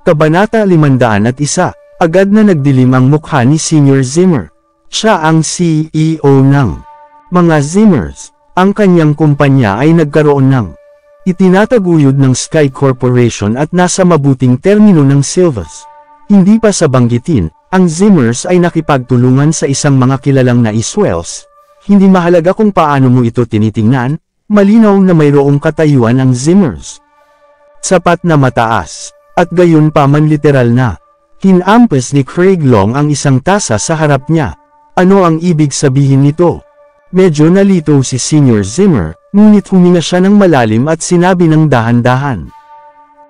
Kabanata 501, agad na nagdilim ang mukha ni Sr. Zimmer. Siya ang CEO ng mga Zimmers. Ang kanyang kumpanya ay nagkaroon ng itinataguyod ng Sky Corporation at nasa mabuting termino ng Silvas. Hindi pa sa banggitin, ang Zimmers ay nakipagtulungan sa isang mga kilalang na Iswells. Hindi mahalaga kung paano mo ito tinitingnan, malinaw na mayroong katayuan ang Zimmers. Sapat na mataas, at gayon pa man literal na. Hinampas ni Craig Long ang isang tasa sa harap niya. Ano ang ibig sabihin nito? Medyo nalito si Sr. Zimmer, ngunit huminga siya ng malalim at sinabi ng dahan-dahan.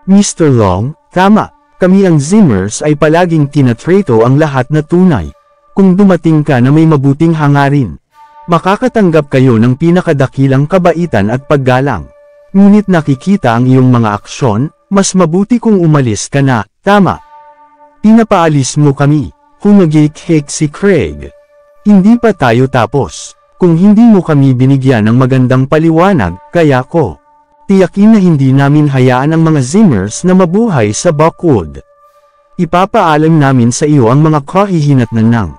Mr. Long, tama, kami ang Zimmers ay palaging tinatrato ang lahat na tunay. Kung dumating ka na may mabuting hangarin, makakatanggap kayo ng pinakadakilang kabaitan at paggalang. Ngunit nakikita ang iyong mga aksyon, mas mabuti kung umalis ka na, tama. Pinapaalis mo kami, humagik-hik si Craig. Hindi pa tayo tapos. Kung hindi mo kami binigyan ng magandang paliwanag, kaya ko tiyakin na hindi namin hayaan ang mga Zimmers na mabuhay sa Buckwood. Ipapaalam namin sa iyo ang mga kahihinatnan ng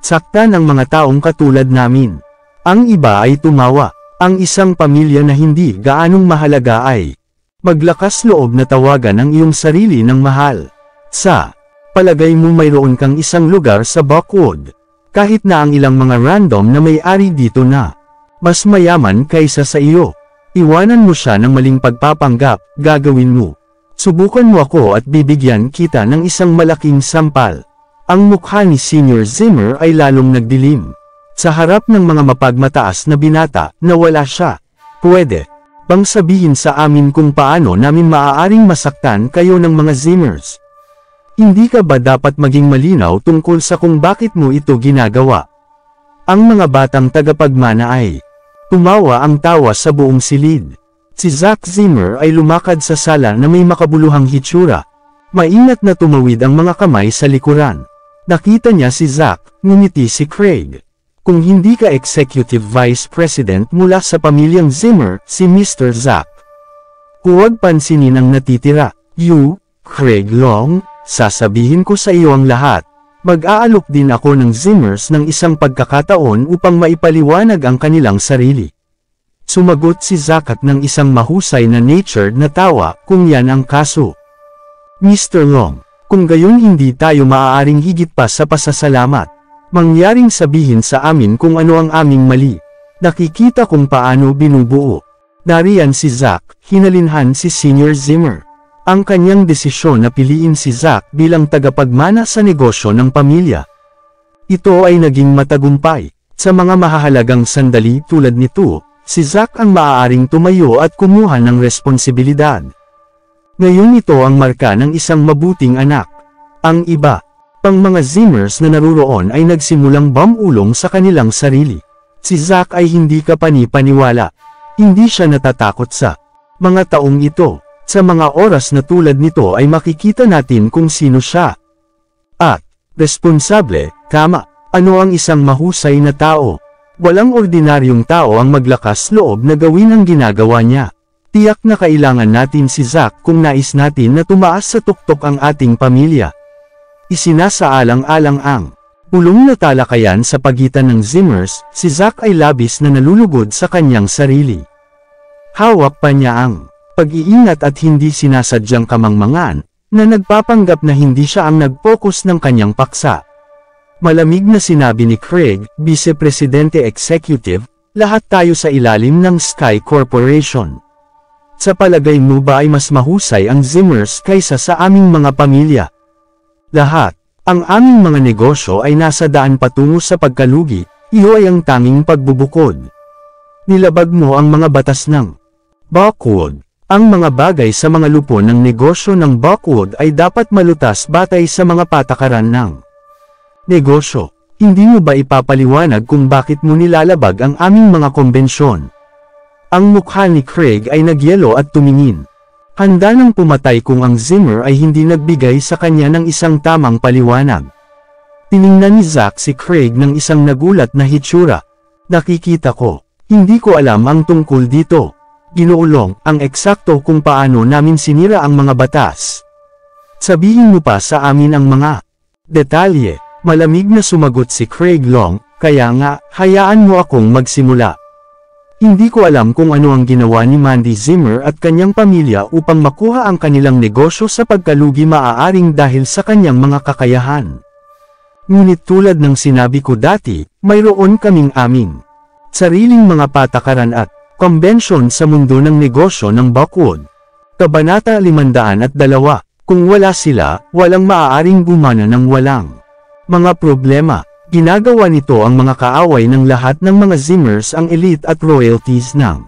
sakta ng mga taong katulad namin. Ang iba ay tumawa. Ang isang pamilya na hindi gaanong mahalaga ay maglakas loob na tawagan ang iyong sarili ng mahal. Sa palagay mo mayroon kang isang lugar sa Buckwood. Kahit na ang ilang mga random na may-ari dito na mas mayaman kaysa sa iyo. Iwanan mo siya ng maling pagpapanggap, gagawin mo. Subukan mo ako at bibigyan kita ng isang malaking sampal. Ang mukha ni Sr. Zimmer ay lalong nagdilim. Sa harap ng mga mapagmataas na binata, nawala siya. Pwede bang sabihin sa amin kung paano namin maaaring masaktan kayo ng mga Zimmers? Hindi ka ba dapat maging malinaw tungkol sa kung bakit mo ito ginagawa? Ang mga batang tagapagmana ay tumawa ang tawa sa buong silid. Si Zack Zimmer ay lumakad sa sala na may makabuluhang hitsura. Maingat na tumawid ang mga kamay sa likuran. Nakita niya si Zack, ngumiti si Craig. Kung hindi ka Executive Vice President mula sa pamilyang Zimmer, si Mr. Zack. Huwag pansinin ang natitira. You, Craig Long, sasabihin ko sa iyo ang lahat. Mag-aalok din ako ng Zimmers ng isang pagkakataon upang maipaliwanag ang kanilang sarili. Sumagot si Zack at ng isang mahusay na natured na tawa kung yan ang kaso. Mr. Long, kung gayon hindi tayo maaaring higit pa sa pasasalamat. Mangyaring sabihin sa amin kung ano ang aming mali. Nakikita kung paano binubuo. Nariyan si Zack, hinalinhan si Sr. Zimmer. Ang kanyang desisyon na piliin si Zack bilang tagapagmana sa negosyo ng pamilya. Ito ay naging matagumpay. Sa mga mahahalagang sandali tulad nito, si Zack ang maaaring tumayo at kumuha ng responsibilidad. Ngayon ito ang marka ng isang mabuting anak. Ang iba pang mga Zimmers na naruroon ay nagsimulang bumulong sa kanilang sarili. Si Zack ay hindi kapani-paniwala. Hindi siya natatakot sa mga taong ito. Sa mga oras na tulad nito ay makikita natin kung sino siya. At responsable, tama. Ano ang isang mahusay na tao? Walang ordinaryong tao ang maglakas loob na gawin ang ginagawa niya. Tiyak na kailangan natin si Zack kung nais natin na tumaas sa tuktok ang ating pamilya. Isinasaalang-alang ang pulong na talakayan sa pagitan ng Zimmers, si Zack ay labis na nalulugod sa kanyang sarili. Hawak pa niya ang pag-iingat at hindi sinasadyang kamangmangan, na nagpapanggap na hindi siya ang nag-focus ng kanyang paksa. Malamig na sinabi ni Craig, Vice Presidente Executive, lahat tayo sa ilalim ng Sky Corporation. Sa palagay mo ba ay mas mahusay ang Zimmers kaysa sa aming mga pamilya? Lahat, ang aming mga negosyo ay nasa daan patungo sa pagkalugi, iyo ay ang tanging pagbubukod. Nilabag mo ang mga batas ng Buckwood. Ang mga bagay sa mga lupon ng negosyo ng Buckwood ay dapat malutas batay sa mga patakaran ng negosyo. Hindi mo ba ipapaliwanag kung bakit mo nilalabag ang aming mga kombensyon? Ang mukha ni Craig ay nagyelo at tumingin. Handa nang pumatay kung ang Zimmer ay hindi nagbigay sa kanya ng isang tamang paliwanag. Tiningnan ni Zack si Craig ng isang nagulat na hitsura. Nakikita ko. Hindi ko alam ang tungkol dito. Ginoong ang eksakto kung paano namin sinira ang mga batas. Sabihin mo pa sa amin ang mga detalye. Malamig na sumagot si Craig Long, kaya nga, hayaan mo akong magsimula. Hindi ko alam kung ano ang ginawa ni Mandy Zimmer at kanyang pamilya upang makuha ang kanilang negosyo sa pagkalugi, maaaring dahil sa kanyang mga kakayahan. Ngunit tulad ng sinabi ko dati, mayroon kaming aming sariling mga patakaran at konbensyon sa mundo ng negosyo ng Buckwood. Kabanata 502, kung wala sila, walang maaaring gumana ng walang mga problema. Ginagawa nito ang mga kaaway ng lahat ng mga Zimmers, ang elite at royalties ng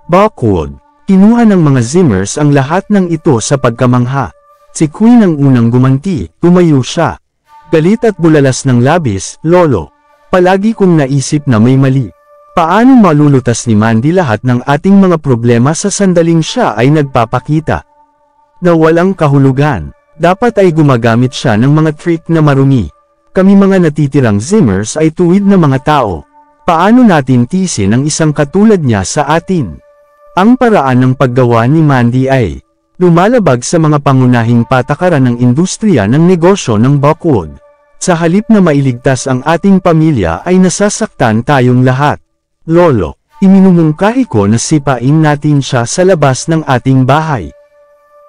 Buckwood. Kinuha ng mga Zimmers ang lahat ng ito sa pagkamangha. Si Queen ang unang gumanti, tumayo siya. Galit at bulalas ng labis, Lolo. Palagi kong naisip na may mali. Paano malulutas ni Mandy lahat ng ating mga problema sa sandaling siya ay nagpapakita na walang kahulugan? Dapat ay gumagamit siya ng mga trick na marumi. Kami mga natitirang Zimmers ay tuwid na mga tao. Paano natin tiisin ang isang katulad niya sa atin? Ang paraan ng paggawa ni Mandy ay lumalabag sa mga pangunahing patakaran ng industriya ng negosyo ng Buckwood. Sa halip na mailigtas ang ating pamilya ay nasasaktan tayong lahat. Lolo, iminumungkahi ko na sipain natin siya sa labas ng ating bahay.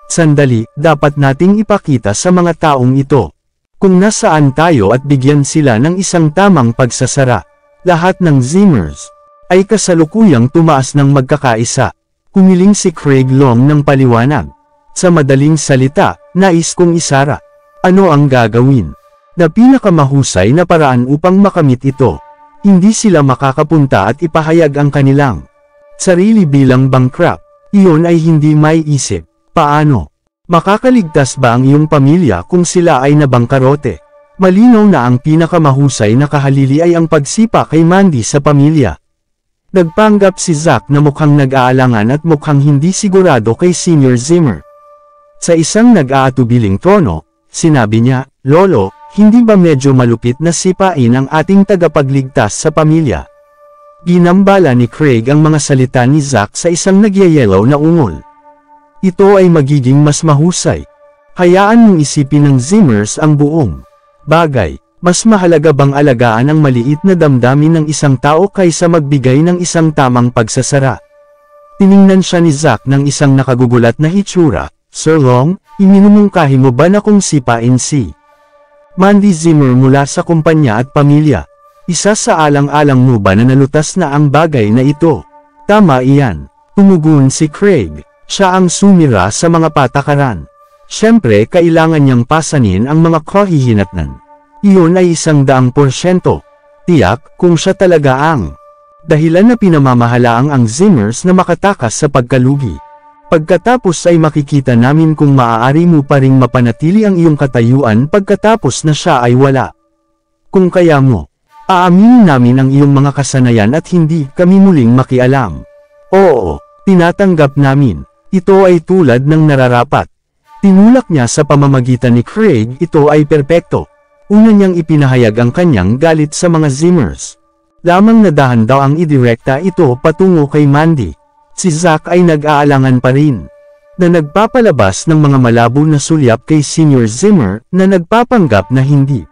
Sandali, dapat nating ipakita sa mga taong ito kung nasaan tayo at bigyan sila ng isang tamang pagsasara. Lahat ng Zimmers ay kasalukuyang tumaas ng magkakaisa. Humiling si Craig Long ng paliwanag. Sa madaling salita, nais kong isara. Ano ang gagawin na pinakamahusay na paraan upang makamit ito? Hindi sila makakapunta at ipahayag ang kanilang sarili bilang bankrupt. Iyon ay hindi may isip. Paano? Makakaligtas ba ang iyong pamilya kung sila ay nabangkarote? Malinaw na ang pinakamahusay na kahalili ay ang pagsipa kay Mandy sa pamilya. Nagpanggap si Zack na mukhang nag-aalangan at mukhang hindi sigurado kay Senior Zimmer. Sa isang nag-aatubiling tono, sinabi niya, Lolo, hindi ba medyo malupit na sipain ang ating tagapagligtas sa pamilya? Ginambala ni Craig ang mga salita ni Zack sa isang nagyayelaw na ungol. Ito ay magiging mas mahusay. Hayaan mong isipin ng Zimmers ang buong bagay. Mas mahalaga bang alagaan ang maliit na damdamin ng isang tao kaysa magbigay ng isang tamang pagsasara? Tiningnan siya ni Zack ng isang nakagugulat na hitsura. Sir Long, iminumungkahi mo ba na kung sipain si Mandy Zimmer mula sa kumpanya at pamilya? Isa sa alang-alang mo ba na nalutas na ang bagay na ito? Tama iyan. Tumugon si Craig. Siya ang sumira sa mga patakaran. Siyempre kailangan niyang pasanin ang mga kahihinatnan. Iyon ay 100%. Tiyak kung siya talaga ang dahilan na pinamamahalaang ang Zimmers na makatakas sa pagkalugi. Pagkatapos ay makikita namin kung maaari mo pa ring mapanatili ang iyong katayuan pagkatapos na siya ay wala. Kung kaya mo, aaminin namin ang iyong mga kasanayan at hindi kami muling makialam. Oo, tinatanggap namin. Ito ay tulad ng nararapat. Tinulak niya sa pamamagitan ni Craig, ito ay perpekto. Una niyang ipinahayag ang kanyang galit sa mga Zimmers. Lamang nadahan daw ang idirekta ito patungo kay Mandy. Si Zack ay nag-aalangan pa rin, na nagpapalabas ng mga malabo na sulyap kay Senior Zimmer na nagpapanggap na hindi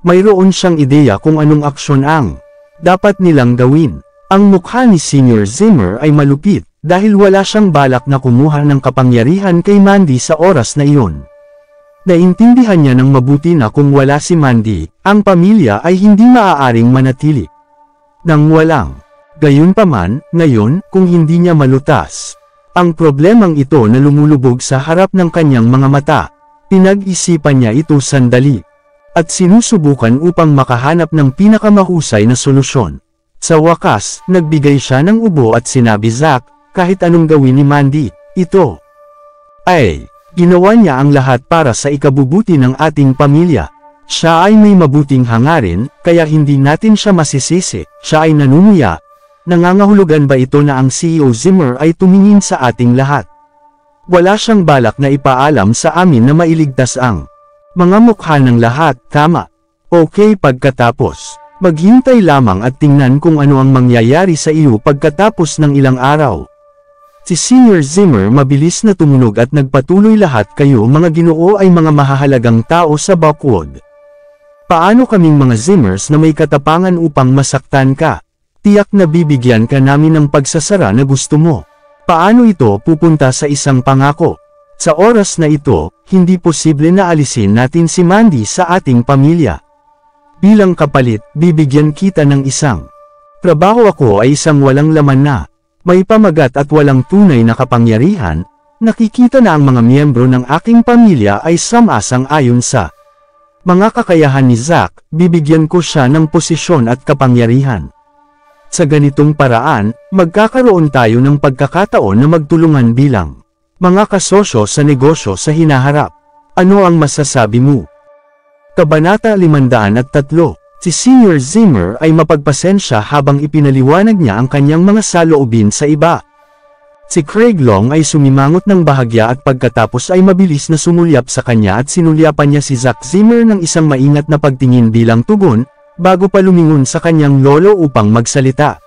mayroon siyang ideya kung anong aksyon ang dapat nilang gawin. Ang mukha ni Senior Zimmer ay malupit, dahil wala siyang balak na kumuha ng kapangyarihan kay Mandy sa oras na iyon. Naintindihan niya ng mabuti na kung wala si Mandy, ang pamilya ay hindi maaaring manatili nang walang. Gayunpaman, ngayon, kung hindi niya malutas ang problemang ito na lumulubog sa harap ng kanyang mga mata, pinag-isipan niya ito sandali at sinusubukan upang makahanap ng pinakamahusay na solusyon. Sa wakas, nagbigay siya ng ubo at sinabi, Zack, kahit anong gawin ni Mandy, ito ay ginawa niya ang lahat para sa ikabubuti ng ating pamilya. Siya ay may mabuting hangarin, kaya hindi natin siya masisisi. Siya ay nanunguya. Nangangahulugan ba ito na ang CEO Zimmer ay tumingin sa ating lahat? Wala siyang balak na ipaalam sa amin na mailigtas ang mga mukha ng lahat, tama? Okay, pagkatapos maghintay lamang at tingnan kung ano ang mangyayari sa iyo pagkatapos ng ilang araw. Si Senior Zimmer mabilis na tumunog at nagpatuloy, lahat kayo mga Ginoo ay mga mahahalagang tao sa Buckwood. Paano kaming mga Zimmers na may katapangan upang masaktan ka? Tiyak na bibigyan ka namin ng pagsasara na gusto mo. Paano ito pupunta sa isang pangako? Sa oras na ito, hindi posible na alisin natin si Mandy sa ating pamilya. Bilang kapalit, bibigyan kita ng isang trabaho. Ako ay isang walang laman na may pamagat at walang tunay na kapangyarihan. Nakikita na ang mga miyembro ng aking pamilya ay sumasang-ayon sa mga kakayahan ni Zack. Bibigyan ko siya ng posisyon at kapangyarihan. Sa ganitong paraan, magkakaroon tayo ng pagkakataon na magtulungan bilang mga kasosyo sa negosyo sa hinaharap. Ano ang masasabi mo? Kabanata 503. Si Senior Zimmer ay mapagpasensya habang ipinaliwanag niya ang kanyang mga saloobin sa iba. Si Craig Long ay sumimangot ng bahagya at pagkatapos ay mabilis na sumulyap sa kanya at sinulyapan niya si Zack Zimmer ng isang maingat na pagtingin bilang tugon, bago pa lumingon sa kanyang lolo upang magsalita.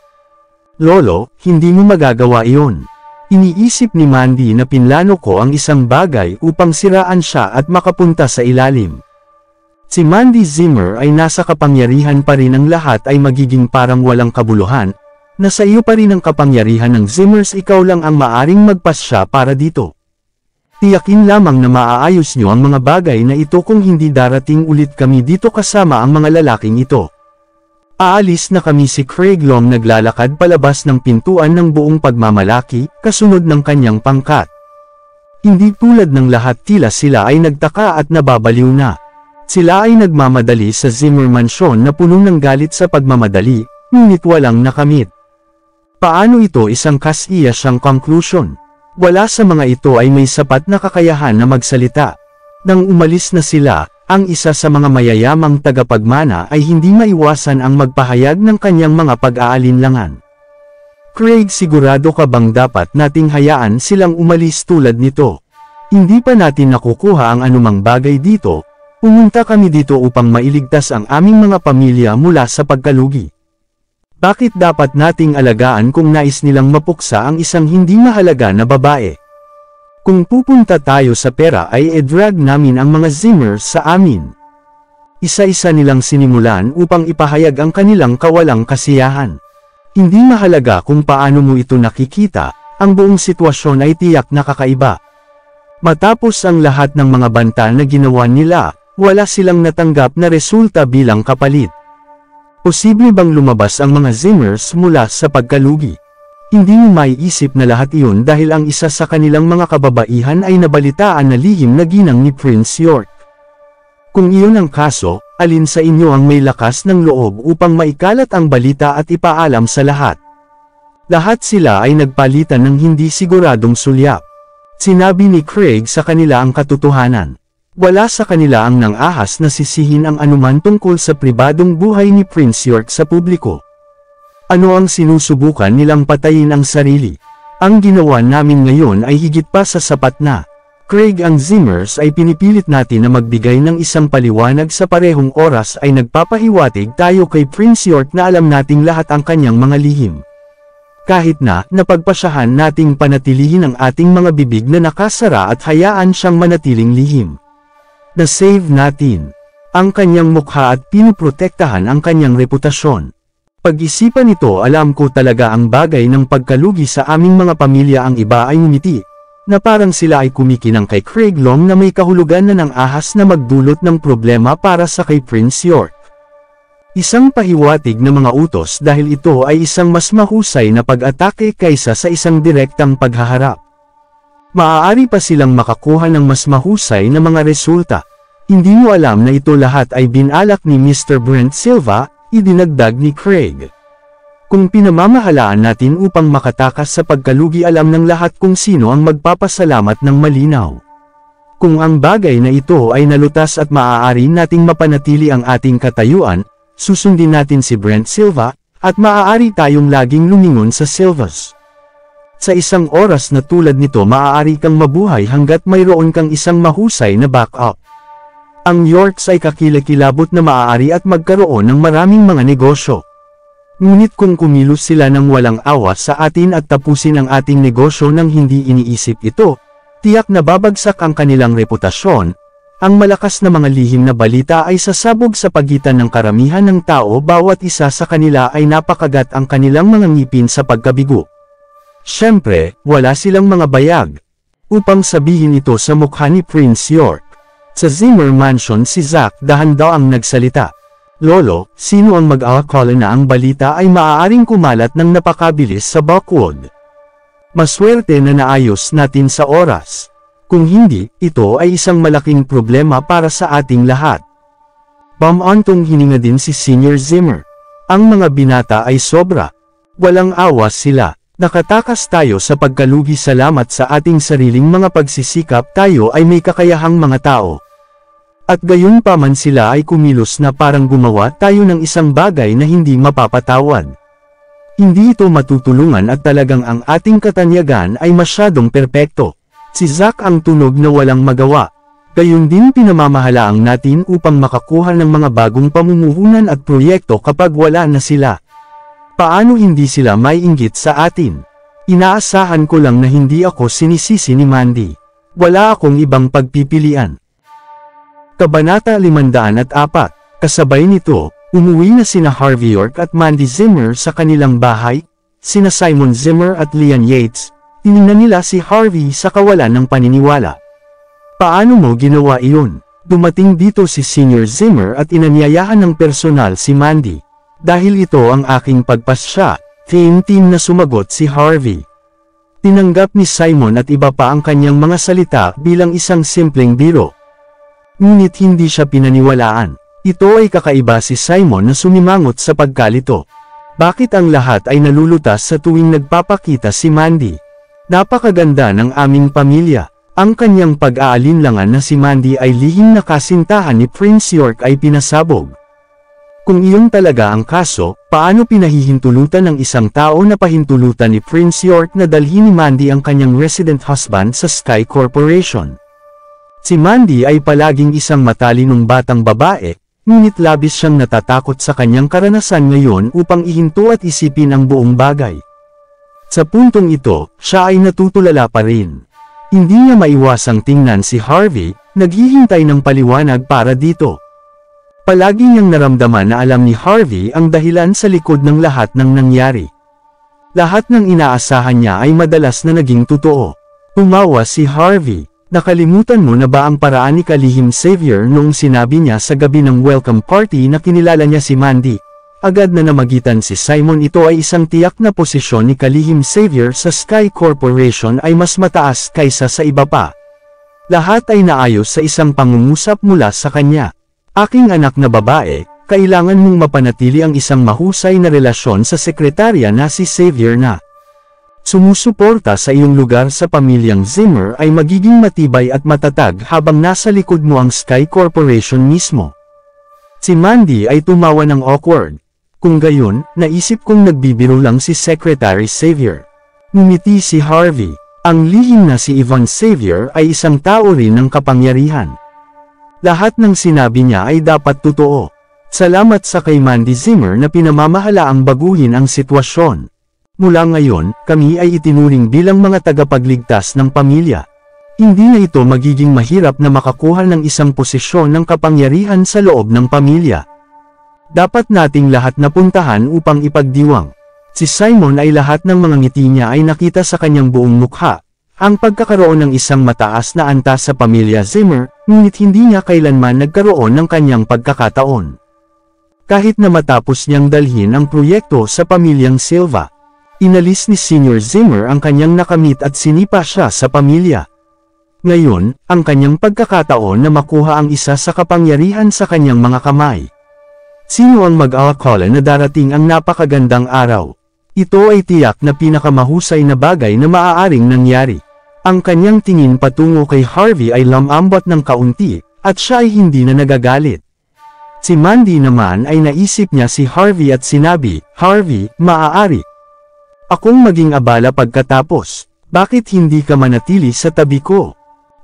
Lolo, hindi mo magagawa iyon. Iniisip ni Mandy na pinlano ko ang isang bagay upang siraan siya at makapunta sa ilalim. Si Mandy Zimmer ay nasa kapangyarihan pa rin, ang lahat ay magiging parang walang kabuluhan. Nasa iyo pa rin ang kapangyarihan ng Zimmers, ikaw lang ang maaring magpasya para dito. Tiyakin lamang na maaayos niyo ang mga bagay na ito kung hindi darating ulit kami dito kasama ang mga lalaking ito. Aalis na kami. Si Craig Long naglalakad palabas ng pintuan ng buong pagmamalaki, kasunod ng kanyang pangkat. Hindi tulad ng lahat, tila sila ay nagtaka at nababaliw na. Sila ay nagmamadali sa Zimmer Mansion na puno ng galit sa pagmamadali, ngunit walang nakamit. Paano ito isang kasiya siyang conclusion? Wala sa mga ito ay may sapat na kakayahan na magsalita. Nang umalis na sila, ang isa sa mga mayayamang tagapagmana ay hindi maiwasan ang magpahayag ng kanyang mga pag-aalinlangan. Craig, sigurado ka bang dapat nating hayaan silang umalis tulad nito? Hindi pa natin nakukuha ang anumang bagay dito. Pumunta kami dito upang mailigtas ang aming mga pamilya mula sa pagkalugi. Bakit dapat nating alagaan kung nais nilang mapuksa ang isang hindi mahalaga na babae? Kung pupunta tayo sa pera ay i-drag namin ang mga Zimmers sa amin. Isa-isa nilang sinimulan upang ipahayag ang kanilang kawalang kasiyahan. Hindi mahalaga kung paano mo ito nakikita, ang buong sitwasyon ay tiyak na kakaiba. Matapos ang lahat ng mga banta na ginawa nila, wala silang natanggap na resulta bilang kapalit. Posible bang lumabas ang mga Zimmers mula sa pagkalugi? Hindi mo maiisip na lahat iyon dahil ang isa sa kanilang mga kababaihan ay nabalitaan na lihim na ginang ni Prince York. Kung iyon ang kaso, alin sa inyo ang may lakas ng loob upang maikalat ang balita at ipaalam sa lahat? Lahat sila ay nagpalitan ng hindi siguradong sulyap. Sinabi ni Craig sa kanila ang katotohanan. Wala sa kanila ang nang-ahas na sisihin ang anuman tungkol sa pribadong buhay ni Prince York sa publiko. Ano ang sinusubukan nilang patayin ang sarili? Ang ginawa namin ngayon ay higit pa sa sapat na. Craig, ang Zimmers ay pinipilit natin na magbigay ng isang paliwanag sa parehong oras ay nagpapahiwatig tayo kay Prince York na alam nating lahat ang kanyang mga lihim. Kahit na napagpasyahan nating panatilihin ang ating mga bibig na nakasara at hayaan siyang manatiling lihim. Na-save natin ang kanyang mukha at pinuprotektahan ang kanyang reputasyon. Pag-isipan ito, alam ko talaga ang bagay ng pagkalugi sa aming mga pamilya. Ang iba ay ngumiti, na parang sila ay kumikinang kay Craig Long na may kahulugan na ng ahas na magdulot ng problema para sa kay Prince York. Isang pahiwatig na mga utos dahil ito ay isang mas mahusay na pag-atake kaysa sa isang direktang paghaharap. Maaari pa silang makakuha ng mas mahusay na mga resulta. Hindi mo alam na ito lahat ay binalak ni Mr. Brent Silva, idinagdag ni Craig. Kung pinamamahalaan natin upang makatakas sa pagkalugi, alam ng lahat kung sino ang magpapasalamat ng malinaw. Kung ang bagay na ito ay nalutas at maaari nating mapanatili ang ating katayuan, susundin natin si Brent Silva, at maaari tayong laging lumingon sa Silvas. Sa isang oras na tulad nito, maaari kang mabuhay hanggat mayroon kang isang mahusay na backup. Ang Yorks ay kakilakilabot na maaari at magkaroon ng maraming mga negosyo. Ngunit kung kumilos sila ng walang awa sa atin at tapusin ang ating negosyo nang hindi iniisip ito, tiyak na babagsak ang kanilang reputasyon. Ang malakas na mga lihim na balita ay sasabog sa pagitan ng karamihan ng tao, bawat isa sa kanila ay napakagat ang kanilang mga ngipin sa pagkabigo. Siyempre, wala silang mga bayag upang sabihin ito sa mukha ni Prince York. Sa Zimmer Mansion si Zack dahan daw ang nagsalita. Lolo, sino ang mag-aakala na ang balita ay maaaring kumalat ng napakabilis sa Buckwood? Maswerte na naayos natin sa oras. Kung hindi, ito ay isang malaking problema para sa ating lahat. Bamantong hininga din si Senior Zimmer. Ang mga binata ay sobra. Walang awas sila. Nakatakas tayo sa pagkalugi, salamat sa ating sariling mga pagsisikap tayo ay may kakayahang mga tao. At gayon pa man sila ay kumilos na parang gumawa tayo ng isang bagay na hindi mapapatawad. Hindi ito matutulungan at talagang ang ating katanyagan ay masyadong perpekto. Si Zack ang tunog na walang magawa. Gayon din pinamamahalaang natin upang makakuha ng mga bagong pamumuhunan at proyekto kapag wala na sila. Paano hindi sila maiinggit sa atin? Inaasahan ko lang na hindi ako sinisisi ni Mandy. Wala akong ibang pagpipilian. Kabanata 504, kasabay nito, umuwi na sina Harvey York at Mandy Zimmer sa kanilang bahay. Sina Simon Zimmer at Lian Yates, tiningnan nila si Harvey sa kawalan ng paniniwala. Paano mo ginawa iyon? Dumating dito si Senior Zimmer at inanyayahan ng personal si Mandy. Dahil ito ang aking pagpasya, team na sumagot si Harvey. Tinanggap ni Simon at iba pa ang kanyang mga salita bilang isang simpleng biro. Ngunit hindi siya pinaniwalaan. Ito ay kakaiba si Simon na sumimangot sa pagkalito. Bakit ang lahat ay nalulutas sa tuwing nagpapakita si Mandy? Napakaganda ng aming pamilya. Ang kanyang pag-aalinlangan na si Mandy ay lihim na kasintahan ni Prince York ay pinasabog. Kung iyon talaga ang kaso, paano pinahihintulutan ng isang tao na pahintulutan ni Prince York na dalhin ni Mandy ang kanyang resident husband sa Sky Corporation? Si Mandy ay palaging isang matalinong batang babae, ngunit labis siyang natatakot sa kanyang karanasan ngayon upang ihinto at isipin ang buong bagay. Sa puntong ito, siya ay natutulala pa rin. Hindi niya maiwasang tingnan si Harvey, naghihintay ng paliwanag para dito. Palagi niyang naramdaman na alam ni Harvey ang dahilan sa likod ng lahat ng nangyari. Lahat ng inaasahan niya ay madalas na naging totoo. Tumawa si Harvey. Nakalimutan mo na ba ang paraan ni Kalihim Xavier noong sinabi niya sa gabi ng welcome party na kinilala niya si Mandy? Agad na namagitan si Simon. Ito ay isang tiyak na posisyon ni Kalihim Xavier sa Sky Corporation ay mas mataas kaysa sa iba pa. Lahat ay naayos sa isang pangungusap mula sa kanya. Aking anak na babae, kailangan mong mapanatili ang isang mahusay na relasyon sa sekretarya na si Xavier na sumusuporta sa iyong lugar sa pamilyang Zimmer ay magiging matibay at matatag habang nasa likod mo ang Sky Corporation mismo. Si Mandy ay tumawa ng awkward. Kung gayon, naisip kong nagbibiro lang si Secretary Xavier. Ngumiti si Harvey. Ang lihim na si Yvonne Xavier ay isang tao rin ng kapangyarihan. Lahat ng sinabi niya ay dapat totoo. Salamat sa kay Mandy Zimmer na pinamamahala ang baguhin ang sitwasyon. Mula ngayon, kami ay itinuring bilang mga tagapagligtas ng pamilya. Hindi na ito magiging mahirap na makakuha ng isang posisyon ng kapangyarihan sa loob ng pamilya. Dapat nating lahat na puntahan upang ipagdiwang. Si Simon ay lahat ng mga ngiti niya ay nakita sa kanyang buong mukha. Ang pagkakaroon ng isang mataas na antas sa pamilya Zimmer, ngunit hindi niya kailanman nagkaroon ng kanyang pagkakataon. Kahit na matapos niyang dalhin ang proyekto sa pamilyang Silva, inalis ni Senior Zimmer ang kanyang nakamit at sinipa siya sa pamilya. Ngayon, ang kanyang pagkakataon na makuha ang isa sa kapangyarihan sa kanyang mga kamay. Sino ang mag-aakala na darating ang napakagandang araw? Ito ay tiyak na pinakamahusay na bagay na maaaring nangyari. Ang kanyang tingin patungo kay Harvey ay lumambot ng kaunti, at siya ay hindi na nagagalit. Si Mandy naman ay naisip niya si Harvey at sinabi, Harvey, maaari akong maging abala pagkatapos. Bakit hindi ka manatili sa tabi ko?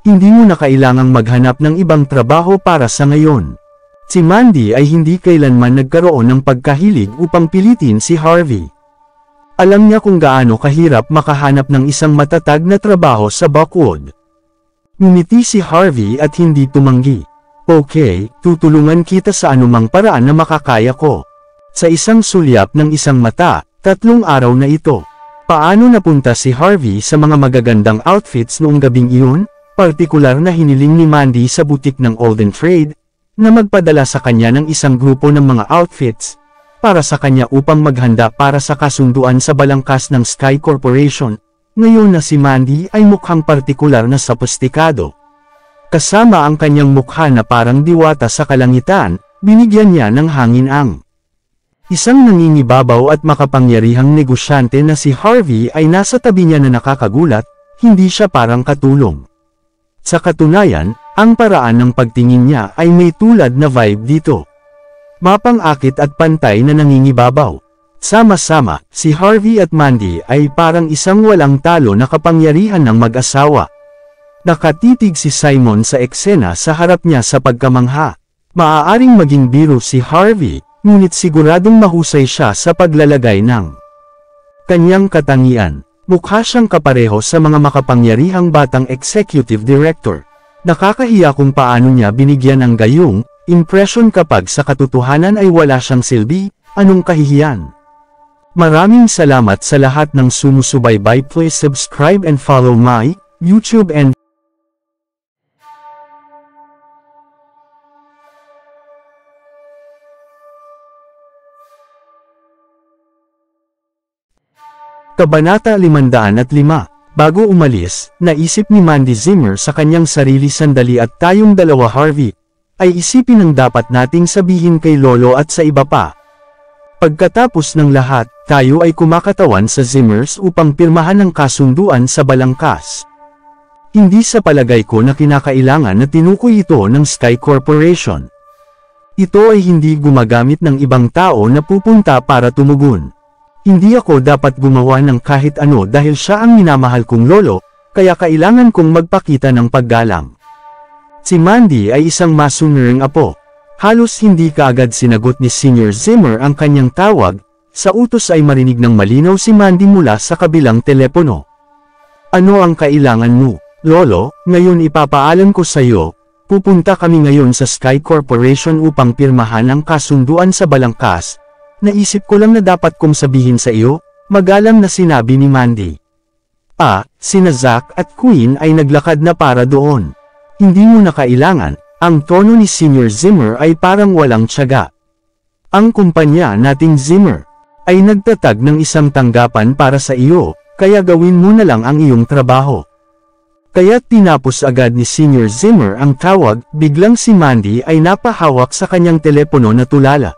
Hindi mo na kailangang maghanap ng ibang trabaho para sa ngayon. Si Mandy ay hindi kailanman nagkaroon ng pagkahilig upang pilitin si Harvey. Alam niya kung gaano kahirap makahanap ng isang matatag na trabaho sa Buckwood. Ngumiti si Harvey at hindi tumanggi. Okay, tutulungan kita sa anumang paraan na makakaya ko. Sa isang sulyap ng isang mata, 3 araw na ito. Paano napunta si Harvey sa mga magagandang outfits noong gabing iyon? Partikular na hiniling ni Mandy sa butik ng Olden Trade, na magpadala sa kanya ng isang grupo ng mga outfits, para sa kanya upang maghanda para sa kasunduan sa balangkas ng Sky Corporation. Ngayon na si Mandy ay mukhang partikular na sophisticado. Kasama ang kanyang mukha na parang diwata sa kalangitan, binigyan niya ng hangin ang isang nangingibabaw at makapangyarihang negosyante na si Harvey ay nasa tabi niya na nakakagulat, hindi siya parang katulong. Sa katunayan, ang paraan ng pagtingin niya ay may tulad na vibe dito. Mapang-akit at pantay na nangingibabaw. Sama-sama, si Harvey at Mandy ay parang isang walang talo na kapangyarihan ng mag-asawa. Nakatitig si Simon sa eksena sa harap niya sa pagkamangha. Maaaring maging biro si Harvey, ngunit siguradong mahusay siya sa paglalagay ng kanyang katangian. Mukha siyang kapareho sa mga makapangyarihang batang executive director. Nakakahiya kung paano niya binigyan ng gayong impression kapag sa katotohanan ay wala siyang silbi. Anong kahihiyan? Maraming salamat sa lahat ng sumusubaybay. Please subscribe and follow my YouTube and Kabanata 505. Bago umalis, naisip ni Mandy Zimmer sa kanyang sarili, sandali at tayong dalawa Harvey, ay isipin ang dapat nating sabihin kay Lolo at sa iba pa. Pagkatapos ng lahat, tayo ay kumakatawan sa Zimmers upang pirmahan ang kasunduan sa balangkas. Hindi sa palagay ko na kinakailangan na tinukoy ito ng Sky Corporation. Ito ay hindi gumagamit ng ibang tao na pupunta para tumugon. Hindi ako dapat gumawa ng kahit ano dahil siya ang minamahal kong lolo, kaya kailangan kong magpakita ng paggalang. Si Mandy ay isang masunuring apo. Halos hindi kaagad sinagot ni Senior Zimmer ang kanyang tawag, sa utos ay marinig ng malinaw si Mandy mula sa kabilang telepono. Ano ang kailangan mo, Lolo? Ngayon ipapaalam ko sa iyo, pupunta kami ngayon sa Sky Corporation upang pirmahan ang kasunduan sa balangkas. Naisip ko lang na dapat kong sabihin sa iyo, magalang na sinabi ni Mandy. Sina Zack at Queen ay naglakad na para doon. Hindi mo na kailangan, ang tono ni Senior Zimmer ay parang walang tiyaga. Ang kumpanya nating Zimmer ay nagtatag ng isang tanggapan para sa iyo, kaya gawin mo na lang ang iyong trabaho. Kaya tinapos agad ni Senior Zimmer ang tawag, biglang si Mandy ay napahawak sa kanyang telepono na tulala.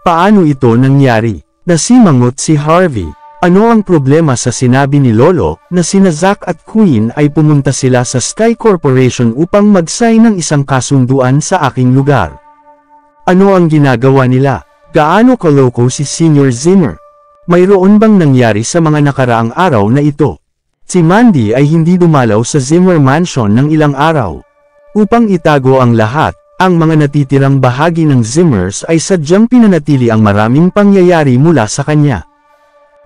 Paano ito nangyari? Nasimangot si Harvey. Ano ang problema sa sinabi ni Lolo, na sina Zack at Queen ay pumunta sila sa Sky Corporation upang mag-sign ng isang kasunduan sa aking lugar? Ano ang ginagawa nila? Gaano kaloko si Senior Zimmer? Mayroon bang nangyari sa mga nakaraang araw na ito? Si Mandy ay hindi dumalaw sa Zimmer Mansion ng ilang araw. Upang itago ang lahat, ang mga natitirang bahagi ng Zimmers ay sadyang pinanatili ang maraming pangyayari mula sa kanya.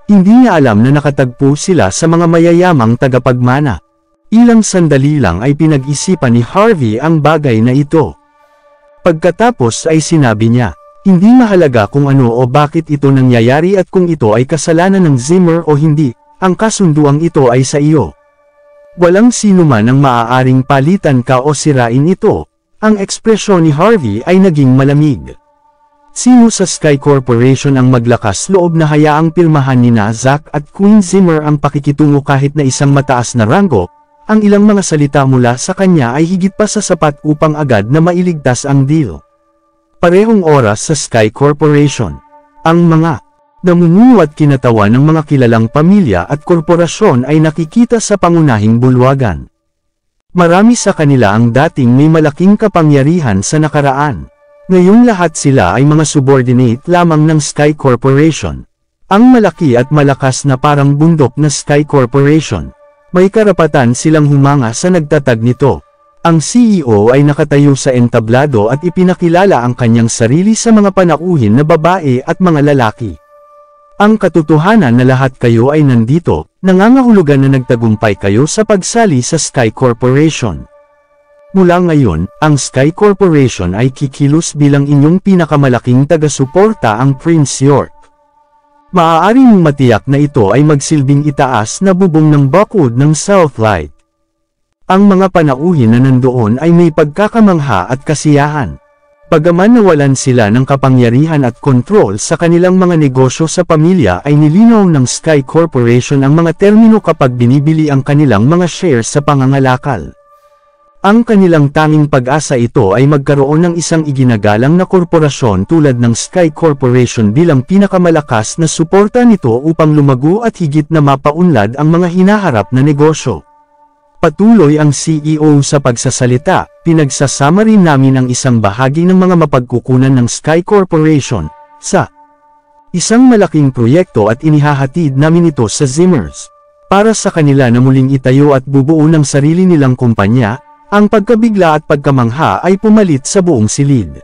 Hindi niya alam na nakatagpo sila sa mga mayayamang tagapagmana. Ilang sandali lang ay pinag-isipan ni Harvey ang bagay na ito. Pagkatapos ay sinabi niya, hindi mahalaga kung ano o bakit ito nangyayari at kung ito ay kasalanan ng Zimmer o hindi, ang kasunduang ito ay sa iyo. Walang sino man ang maaaring palitan ka o sirain ito. Ang ekspresyon ni Harvey ay naging malamig. Sino sa Sky Corporation ang maglakas loob na hayaang pirmahan ni Zack at Queen Zimmer ang pakikitungo kahit na isang mataas na ranggo? Ang ilang mga salita mula sa kanya ay higit pa sa sapat upang agad na mailigtas ang deal. Parehong oras sa Sky Corporation. Ang mga namumuno at kinatawa ng mga kilalang pamilya at korporasyon ay nakikita sa pangunahing bulwagan. Marami sa kanila ang dating may malaking kapangyarihan sa nakaraan. Ngayong lahat sila ay mga subordinate lamang ng Sky Corporation. Ang malaki at malakas na parang bundok na Sky Corporation. May karapatan silang humanga sa nagtatag nito. Ang CEO ay nakatayo sa entablado at ipinakilala ang kanyang sarili sa mga panauhin na babae at mga lalaki. Ang katotohanan na lahat kayo ay nandito, nangangahulugan na nagtagumpay kayo sa pagsali sa Sky Corporation. Mula ngayon, ang Sky Corporation ay kikilos bilang inyong pinakamalaking taga-suporta ang Prince York. Maaari mong matiyak na ito ay magsilbing itaas na bubong ng bakod ng Southlight. Ang mga panauhin na nandoon ay may pagkakamangha at kasiyahan. Bagaman nawalan sila ng kapangyarihan at kontrol sa kanilang mga negosyo sa pamilya ay nilinaw ng Sky Corporation ang mga termino kapag binibili ang kanilang mga shares sa pangangalakal. Ang kanilang tanging pag-asa ito ay magkaroon ng isang iginagalang na korporasyon tulad ng Sky Corporation bilang pinakamalakas na suporta nito upang lumago at higit na mapaunlad ang mga hinaharap na negosyo. Patuloy ang CEO sa pagsasalita, pinagsasama rin namin ang isang bahagi ng mga mapagkukunan ng Sky Corporation sa isang malaking proyekto at inihahatid namin ito sa Zimmers. Para sa kanila na muling itayo at bubuo ng sarili nilang kumpanya, ang pagkabigla at pagkamangha ay pumalit sa buong silid.